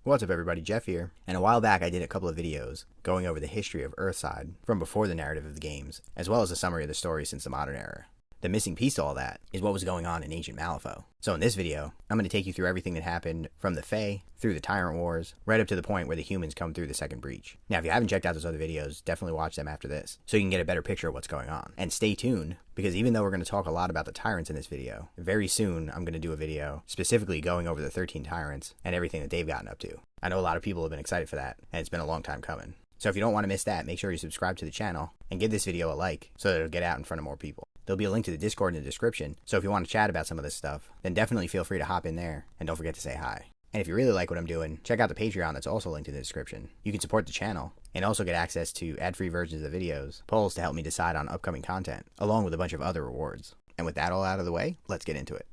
What's up everybody, Jeff here, and a while back I did a couple of videos going over the history of Earthside from before the narrative of the games, as well as a summary of the story since the modern era. The missing piece to all that is what was going on in ancient Malifaux. So in this video, I'm going to take you through everything that happened from the Fae, through the Tyrant Wars, right up to the point where the humans come through the second breach. Now if you haven't checked out those other videos, definitely watch them after this, so you can get a better picture of what's going on. And stay tuned, because even though we're going to talk a lot about the Tyrants in this video, very soon I'm going to do a video specifically going over the 13 Tyrants and everything that they've gotten up to. I know a lot of people have been excited for that, and it's been a long time coming. So if you don't want to miss that, make sure you subscribe to the channel and give this video a like so that it'll get out in front of more people. There'll be a link to the Discord in the description, so if you want to chat about some of this stuff, then definitely feel free to hop in there, and don't forget to say hi. And if you really like what I'm doing, check out the Patreon that's also linked in the description. You can support the channel, and also get access to ad-free versions of the videos, polls to help me decide on upcoming content, along with a bunch of other rewards. And with that all out of the way, let's get into it.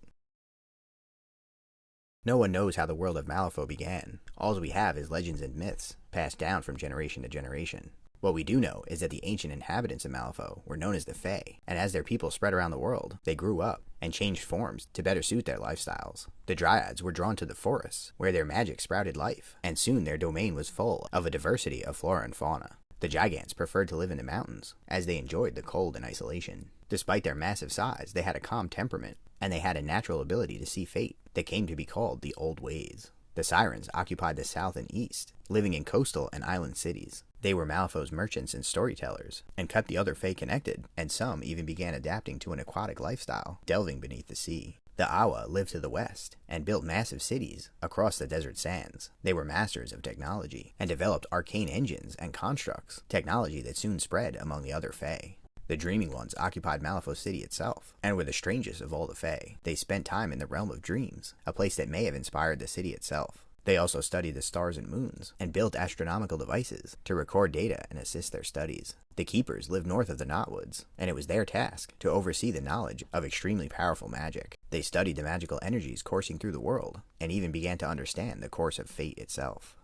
No one knows how the world of Malifaux began. All we have is legends and myths, passed down from generation to generation. What we do know is that the ancient inhabitants of Malifaux were known as the Fae, and as their people spread around the world, they grew up and changed forms to better suit their lifestyles. The Dryads were drawn to the forests, where their magic sprouted life, and soon their domain was full of a diversity of flora and fauna. The Gigants preferred to live in the mountains, as they enjoyed the cold and isolation. Despite their massive size, they had a calm temperament, and they had a natural ability to see fate that came to be called the Old Ways. The Sirens occupied the south and east, living in coastal and island cities. They were Malifaux's merchants and storytellers, and kept the other Fae connected, and some even began adapting to an aquatic lifestyle, delving beneath the sea. The Awa lived to the west, and built massive cities across the desert sands. They were masters of technology, and developed arcane engines and constructs, technology that soon spread among the other Fae. The Dreaming Ones occupied Malifaux City itself, and were the strangest of all the Fae. They spent time in the realm of dreams, a place that may have inspired the city itself. They also studied the stars and moons, and built astronomical devices to record data and assist their studies. The Keepers lived north of the Knotwoods, and it was their task to oversee the knowledge of extremely powerful magic. They studied the magical energies coursing through the world, and even began to understand the course of fate itself.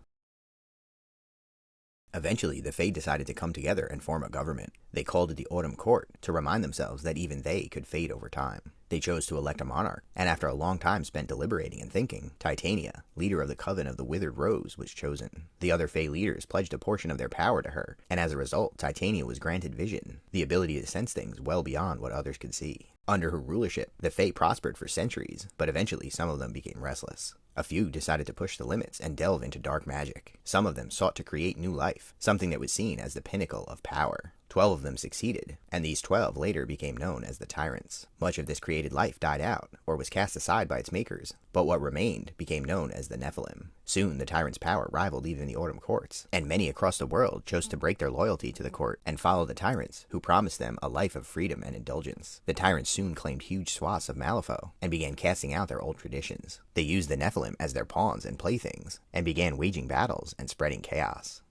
Eventually, the Fae decided to come together and form a government. They called it the Autumn Court to remind themselves that even they could fade over time. They chose to elect a monarch, and after a long time spent deliberating and thinking, Titania, leader of the Coven of the Withered Rose, was chosen. The other Fae leaders pledged a portion of their power to her, and as a result, Titania was granted vision, the ability to sense things well beyond what others could see. Under her rulership, the Fae prospered for centuries, but eventually some of them became restless. A few decided to push the limits and delve into dark magic. Some of them sought to create new life, something that was seen as the pinnacle of power. 12 of them succeeded, and these 12 later became known as the Tyrants. Much of this created life died out, or was cast aside by its makers, but what remained became known as the Nephilim. Soon the Tyrants' power rivaled even the Autumn Courts, and many across the world chose to break their loyalty to the court and follow the Tyrants, who promised them a life of freedom and indulgence. The Tyrants soon claimed huge swaths of Malifaux, and began casting out their old traditions. They used the Nephilim as their pawns and playthings, and began waging battles and spreading chaos.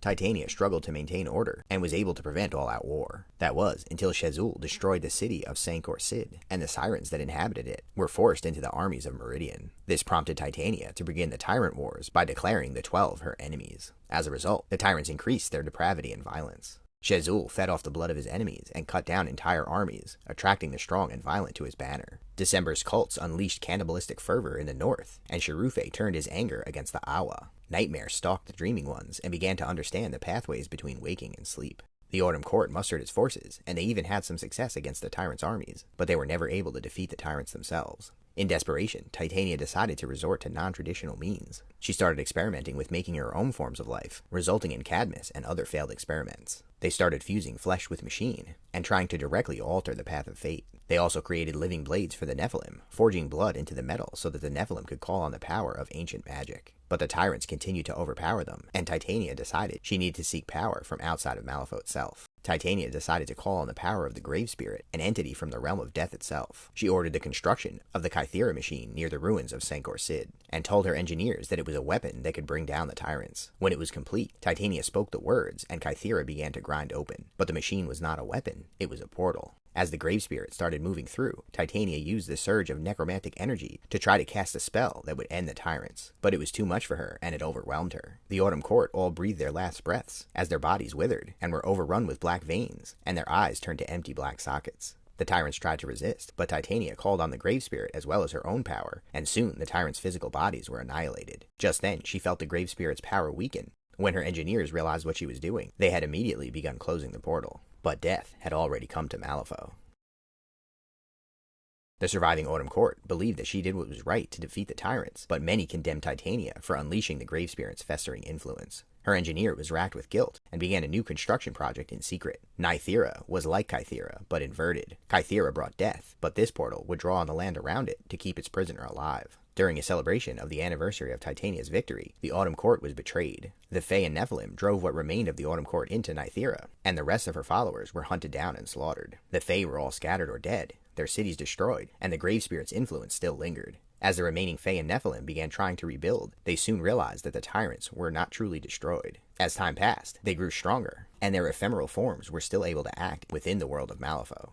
Titania struggled to maintain order, and was able to prevent all-out war. That was, until Shazul destroyed the city of Sancor Sid, and the Sirens that inhabited it were forced into the armies of Meridian. This prompted Titania to begin the Tyrant Wars by declaring the 12 her enemies. As a result, the Tyrants increased their depravity and violence. Shazul fed off the blood of his enemies and cut down entire armies, attracting the strong and violent to his banner. December's cults unleashed cannibalistic fervor in the north, and Sharufe turned his anger against the Awa. Nightmare stalked the Dreaming Ones and began to understand the pathways between waking and sleep. The Autumn Court mustered its forces, and they even had some success against the Tyrants' armies, but they were never able to defeat the Tyrants themselves. In desperation, Titania decided to resort to non-traditional means. She started experimenting with making her own forms of life, resulting in Cadmus and other failed experiments. They started fusing flesh with machine, and trying to directly alter the path of fate. They also created living blades for the Nephilim, forging blood into the metal so that the Nephilim could call on the power of ancient magic. But the Tyrants continued to overpower them, and Titania decided she needed to seek power from outside of Malifaux itself. Titania decided to call on the power of the Grave Spirit, an entity from the realm of death itself. She ordered the construction of the Kythera machine near the ruins of Sancor Sid, and told her engineers that it was a weapon that could bring down the Tyrants. When it was complete, Titania spoke the words, and Kythera began to grind open. But the machine was not a weapon, it was a portal. As the Grave Spirit started moving through, Titania used the surge of necromantic energy to try to cast a spell that would end the Tyrants, but it was too much for her, and it overwhelmed her. The Autumn Court all breathed their last breaths, as their bodies withered, and were overrun with black veins, and their eyes turned to empty black sockets. The Tyrants tried to resist, but Titania called on the Grave Spirit as well as her own power, and soon the Tyrants' physical bodies were annihilated. Just then, she felt the Grave Spirit's power weaken. When her engineers realized what she was doing, they had immediately begun closing the portal. But death had already come to Malifaux. The surviving Autumn Court believed that she did what was right to defeat the Tyrants, but many condemned Titania for unleashing the Grave Spirit's festering influence. Her engineer was racked with guilt and began a new construction project in secret. Nythera was like Kythera, but inverted. Kythera brought death, but this portal would draw on the land around it to keep its prisoner alive. During a celebration of the anniversary of Titania's victory, the Autumn Court was betrayed. The Fae and Nephilim drove what remained of the Autumn Court into Nythera, and the rest of her followers were hunted down and slaughtered. The Fae were all scattered or dead, their cities destroyed, and the Grave Spirit's influence still lingered. As the remaining Fae and Nephilim began trying to rebuild, they soon realized that the Tyrants were not truly destroyed. As time passed, they grew stronger, and their ephemeral forms were still able to act within the world of Malifaux.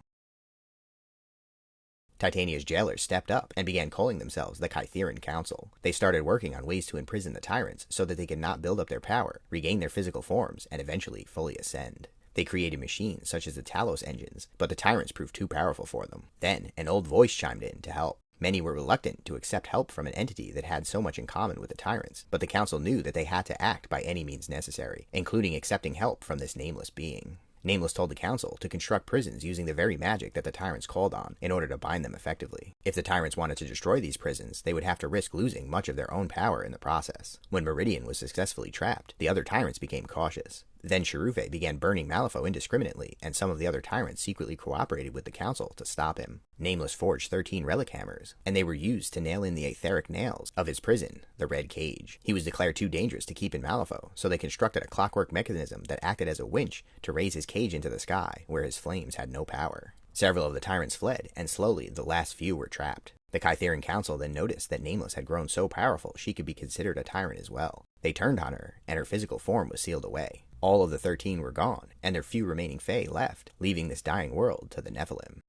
Titania's jailers stepped up and began calling themselves the Kytheran Council. They started working on ways to imprison the Tyrants so that they could not build up their power, regain their physical forms, and eventually fully ascend. They created machines such as the Talos engines, but the Tyrants proved too powerful for them. Then, an old voice chimed in to help. Many were reluctant to accept help from an entity that had so much in common with the Tyrants, but the Council knew that they had to act by any means necessary, including accepting help from this nameless being. Nameless told the Council to construct prisons using the very magic that the Tyrants called on in order to bind them effectively. If the Tyrants wanted to destroy these prisons, they would have to risk losing much of their own power in the process. When Meridian was successfully trapped, the other Tyrants became cautious. Then Cherufe began burning Malifaux indiscriminately, and some of the other Tyrants secretly cooperated with the Council to stop him. Nameless forged 13 relic hammers, and they were used to nail in the etheric nails of his prison, the Red Cage. He was declared too dangerous to keep in Malifaux, so they constructed a clockwork mechanism that acted as a winch to raise his cage into the sky, where his flames had no power. Several of the Tyrants fled, and slowly the last few were trapped. The Kytheran Council then noticed that Nameless had grown so powerful she could be considered a tyrant as well. They turned on her, and her physical form was sealed away. All of the 13 were gone, and their few remaining Fae left, leaving this dying world to the Nephilim.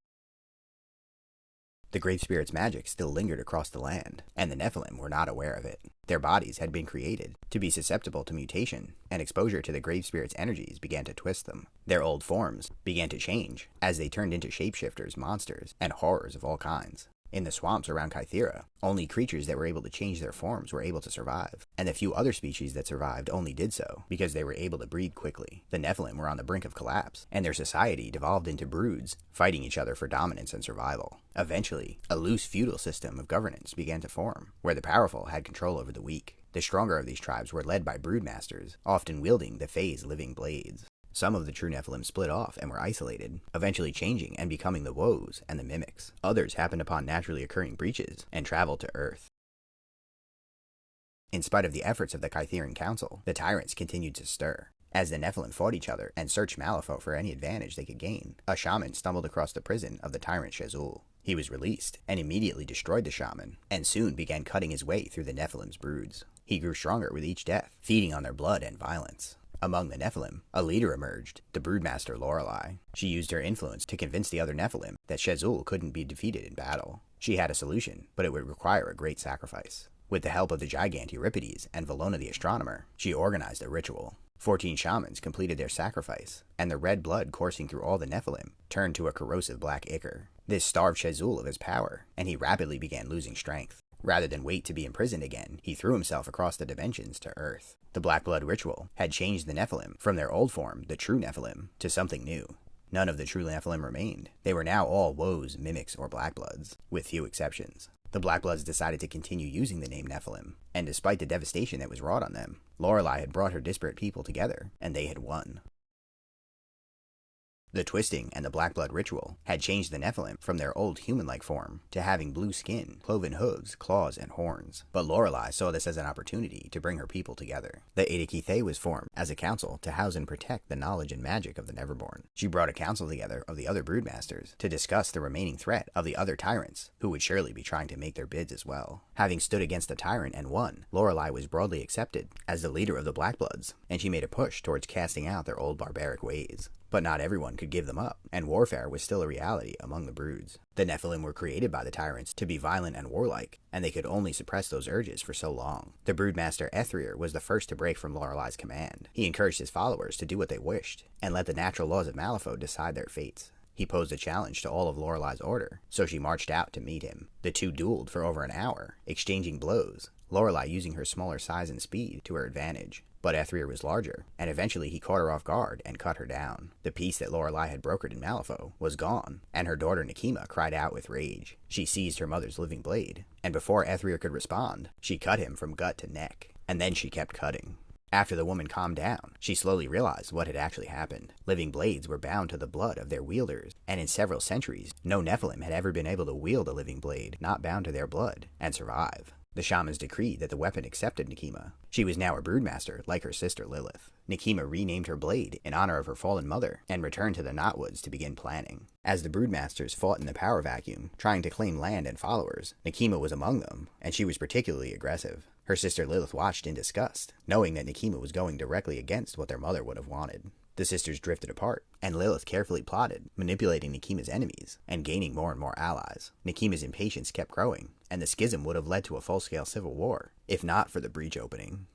The Grave Spirit's magic still lingered across the land, and the Nephilim were not aware of it. Their bodies had been created to be susceptible to mutation, and exposure to the Grave Spirit's energies began to twist them. Their old forms began to change as they turned into shapeshifters, monsters, and horrors of all kinds. In the swamps around Kythera, only creatures that were able to change their forms were able to survive, and the few other species that survived only did so because they were able to breed quickly. The Nephilim were on the brink of collapse, and their society devolved into broods, fighting each other for dominance and survival. Eventually, a loose feudal system of governance began to form, where the powerful had control over the weak. The stronger of these tribes were led by broodmasters, often wielding the Fae's living blades. Some of the true Nephilim split off and were isolated, eventually changing and becoming the Woes and the Mimics. Others happened upon naturally occurring breaches and traveled to Earth. In spite of the efforts of the Kytheran Council, the Tyrants continued to stir. As the Nephilim fought each other and searched Malifaux for any advantage they could gain, a shaman stumbled across the prison of the tyrant Shazul. He was released and immediately destroyed the shaman, and soon began cutting his way through the Nephilim's broods. He grew stronger with each death, feeding on their blood and violence. Among the Nephilim, a leader emerged, the broodmaster Lorelei. She used her influence to convince the other Nephilim that Shazul couldn't be defeated in battle. She had a solution, but it would require a great sacrifice. With the help of the gigant Euripides and Valona the astronomer, she organized a ritual. 14 shamans completed their sacrifice, and the red blood coursing through all the Nephilim turned to a corrosive black ichor. This starved Shazul of his power, and he rapidly began losing strength. Rather than wait to be imprisoned again, he threw himself across the dimensions to Earth. The Black Blood ritual had changed the Nephilim from their old form, the true Nephilim, to something new. None of the true Nephilim remained. They were now all Woes, Mimics, or Black Bloods, with few exceptions. The Black Bloods decided to continue using the name Nephilim, and despite the devastation that was wrought on them, Lorelei had brought her disparate people together, and they had won. The twisting and the black blood ritual had changed the Nephilim from their old human-like form to having blue skin, cloven hooves, claws, and horns. But Lorelei saw this as an opportunity to bring her people together. The Aedicethae was formed as a council to house and protect the knowledge and magic of the Neverborn. She brought a council together of the other broodmasters to discuss the remaining threat of the other tyrants, who would surely be trying to make their bids as well. Having stood against the tyrant and won, Lorelei was broadly accepted as the leader of the Black Bloods, and she made a push towards casting out their old barbaric ways. But not everyone could give them up, and warfare was still a reality among the broods. The Nephilim were created by the tyrants to be violent and warlike, and they could only suppress those urges for so long. The broodmaster Ethrir was the first to break from Lorelei's command. He encouraged his followers to do what they wished, and let the natural laws of Malifaux decide their fates. He posed a challenge to all of Lorelai's order, so she marched out to meet him. The two dueled for over an hour, exchanging blows, Lorelai using her smaller size and speed to her advantage. But Ethrir was larger, and eventually he caught her off guard and cut her down. The peace that Lorelai had brokered in Malifaux was gone, and her daughter Nekima cried out with rage. She seized her mother's living blade, and before Ethrir could respond, she cut him from gut to neck, and then she kept cutting. After the woman calmed down, she slowly realized what had actually happened. Living blades were bound to the blood of their wielders, and in several centuries, no Nephilim had ever been able to wield a living blade not bound to their blood and survive. The shamans decreed that the weapon accepted Nekima. She was now a broodmaster, like her sister Lilith. Nekima renamed her blade in honor of her fallen mother, and returned to the Knotwoods to begin planning. As the broodmasters fought in the power vacuum, trying to claim land and followers, Nekima was among them, and she was particularly aggressive. Her sister Lilith watched in disgust, knowing that Nekima was going directly against what their mother would have wanted. The sisters drifted apart, and Lilith carefully plotted, manipulating Nekima's enemies, and gaining more and more allies. Nekima's impatience kept growing, and the schism would have led to a full-scale civil war, if not for the breach opening.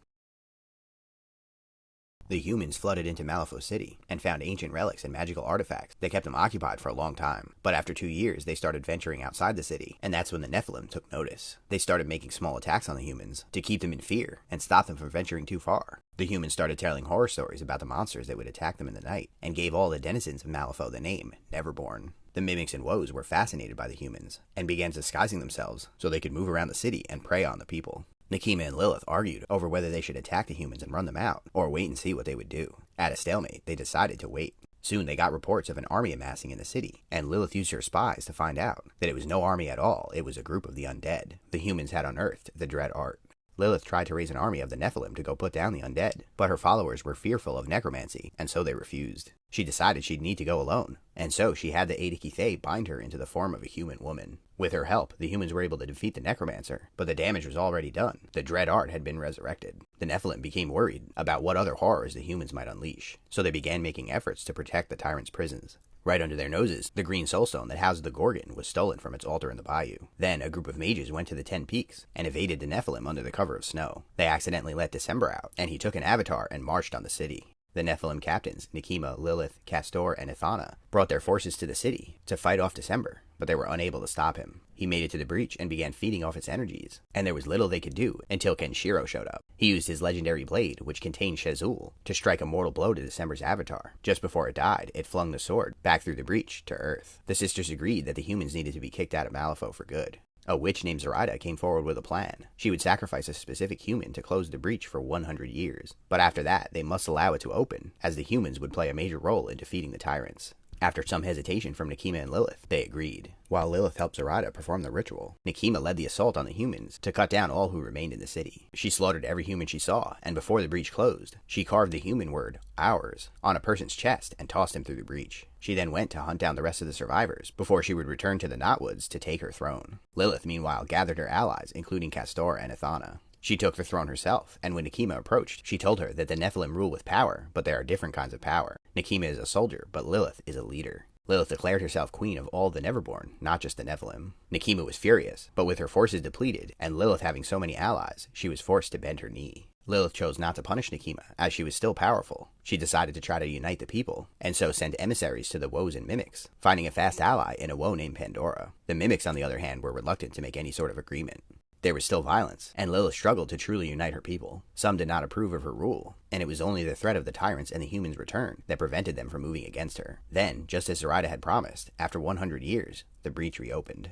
The humans flooded into Malifaux City, and found ancient relics and magical artifacts that kept them occupied for a long time. But after 2 years, they started venturing outside the city, and that's when the Nephilim took notice. They started making small attacks on the humans, to keep them in fear, and stop them from venturing too far. The humans started telling horror stories about the monsters that would attack them in the night, and gave all the denizens of Malifaux the name Neverborn. The mimics and woes were fascinated by the humans, and began disguising themselves so they could move around the city and prey on the people. Nekima and Lilith argued over whether they should attack the humans and run them out, or wait and see what they would do. At a stalemate, they decided to wait. Soon they got reports of an army amassing in the city, and Lilith used her spies to find out that it was no army at all, it was a group of the undead. The humans had unearthed the dread art. Lilith tried to raise an army of the Nephilim to go put down the undead, but her followers were fearful of necromancy, and so they refused. She decided she'd need to go alone, and so she had the Aediki Fae bind her into the form of a human woman. With her help, the humans were able to defeat the necromancer, but the damage was already done. The dread art had been resurrected. The Nephilim became worried about what other horrors the humans might unleash, so they began making efforts to protect the Tyrant's prisons. Right under their noses, the green soulstone that housed the Gorgon was stolen from its altar in the bayou. Then, a group of mages went to the 10 Peaks and evaded the Nephilim under the cover of snow. They accidentally let December out, and he took an avatar and marched on the city. The Nephilim captains, Nekima, Lilith, Castor, and Ithana, brought their forces to the city to fight off December, but they were unable to stop him. He made it to the breach and began feeding off its energies, and there was little they could do until Kenshiro showed up. He used his legendary blade, which contained Shazul, to strike a mortal blow to December's avatar. Just before it died, it flung the sword back through the breach to Earth. The sisters agreed that the humans needed to be kicked out of Malifaux for good. A witch named Zoraida came forward with a plan. She would sacrifice a specific human to close the breach for 100 years. But after that, they must allow it to open, as the humans would play a major role in defeating the tyrants. After some hesitation from Nekima and Lilith, they agreed. While Lilith helped Zoraida perform the ritual, Nekima led the assault on the humans to cut down all who remained in the city. She slaughtered every human she saw, and before the breach closed, she carved the human word, ours, on a person's chest and tossed him through the breach. She then went to hunt down the rest of the survivors before she would return to the Knotwoods to take her throne. Lilith, meanwhile, gathered her allies, including Castor and Ithana. She took the throne herself, and when Nekima approached, she told her that the Nephilim rule with power, but there are different kinds of power. Nekima is a soldier, but Lilith is a leader. Lilith declared herself queen of all the Neverborn, not just the Nephilim. Nekima was furious, but with her forces depleted, and Lilith having so many allies, she was forced to bend her knee. Lilith chose not to punish Nekima, as she was still powerful. She decided to try to unite the people, and so sent emissaries to the Woes and Mimics, finding a fast ally in a Woe named Pandora. The Mimics, on the other hand, were reluctant to make any sort of agreement. There was still violence, and Lilith struggled to truly unite her people. Some did not approve of her rule, and it was only the threat of the tyrants and the humans' return that prevented them from moving against her. Then, just as Zoraida had promised, after 100 years, the breach reopened.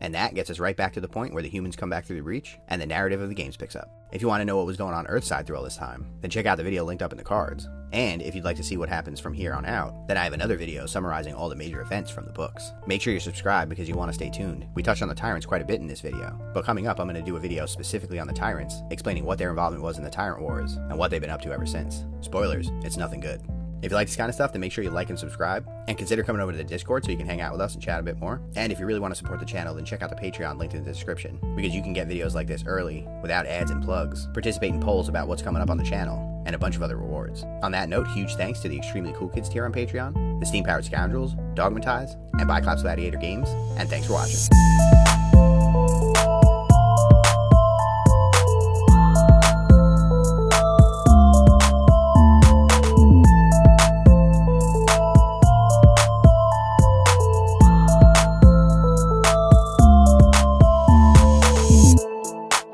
And that gets us right back to the point where the humans come back through the breach, and the narrative of the games picks up. If you want to know what was going on Earthside through all this time, then check out the video linked up in the cards. And if you'd like to see what happens from here on out, then I have another video summarizing all the major events from the books. Make sure you're subscribed because you want to stay tuned. We touched on the Tyrants quite a bit in this video, but coming up I'm going to do a video specifically on the Tyrants, explaining what their involvement was in the Tyrant Wars, and what they've been up to ever since. Spoilers, it's nothing good. If you like this kind of stuff, then make sure you like and subscribe, and consider coming over to the Discord so you can hang out with us and chat a bit more. And if you really want to support the channel, then check out the Patreon linked in the description, because you can get videos like this early, without ads and plugs, participate in polls about what's coming up on the channel, and a bunch of other rewards. On that note, huge thanks to the Extremely Cool Kids tier on Patreon, the Steam Powered Scoundrels, Dogmatize, and Biclops Gladiator Games, and thanks for watching.